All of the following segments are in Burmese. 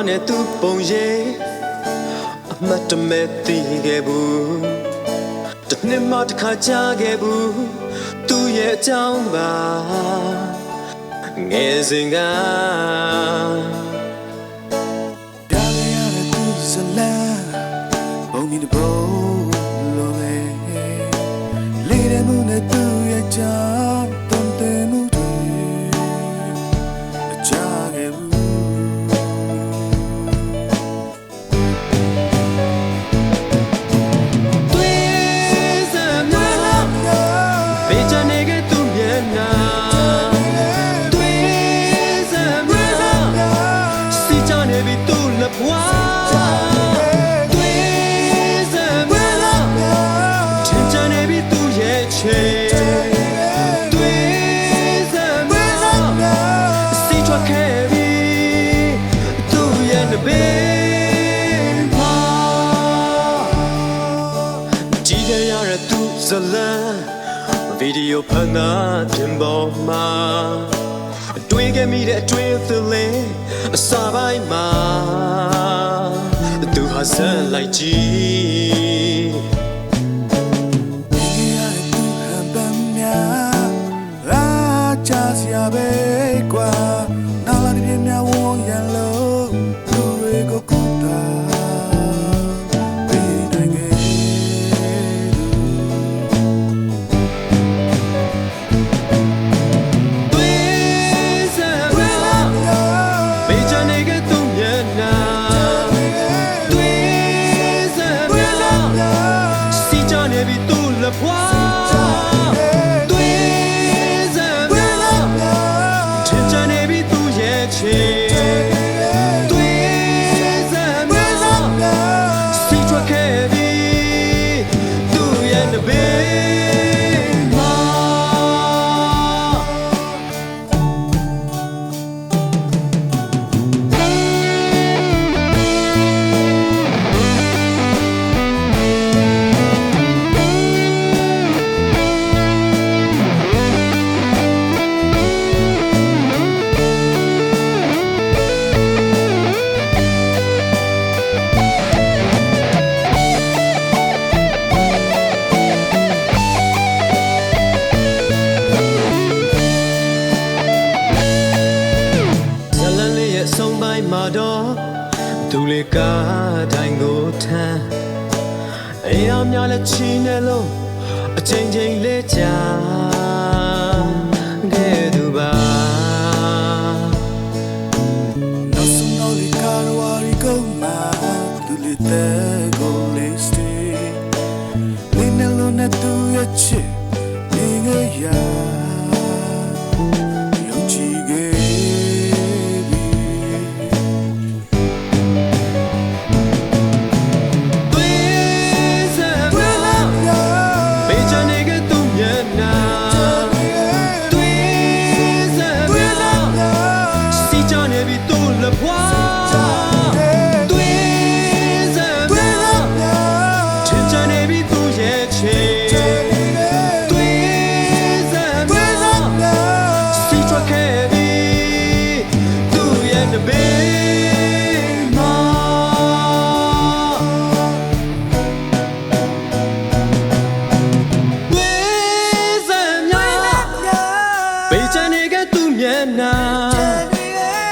နဲ့သူပုံရိပ်အမတ်တမဲ့တည်ခဲ့ဘူးတနှစ်မှတစ်ခါကြားခဲ့ဘူးသူ့ရဲ့အကြောင်းပါငယ်စဉ်ကဒါလည်းရတဲ့သူစလန်ဘုံမီတဘောလိုပဲလေးတဲ့မှုနဲ့သူ့ရဲ့ကြောင်းတုံးတယ်မှုတွေအကြခဲ့ဘူး哇，对什么了？天真的比杜也切，对什么了？西装开比杜也的背包，记得让人杜着了，video 拍那屏保嘛。တွေ့ခဲ့မိတဲ့အတွေ့အသလေးအစာပိုင်းမှာသူဟာဆက်လိုက်ကြည့်ဒီရတဲ့သူဟန်ပန်းများရာချာစရာပဲကွာနောက်လာတဲ့မြဝန်းရန်လို့လူတွေကိုကူတာပေးနိုင်ခဲ့哇，对什么了？天真的比杜也切，对什么了？西装开比杜也的背包。ဆုံးပိုင်းမှာတော့သူလေးကတိုင်းကိုထမ်းအိမ်အောင်များလက်ချီနေလို့အချိန်ချင်းလေးကြာခဲ့သူပါနောက်ဆုံးတော့ဒီကားဝါရီကုန်မှာသူလေးတဲ့ကိုလေးစတေးလင်းနေလို့နဲ့သူရဲ့ချစ်နေရ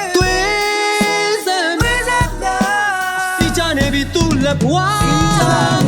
对什么？西家那边堵了哇。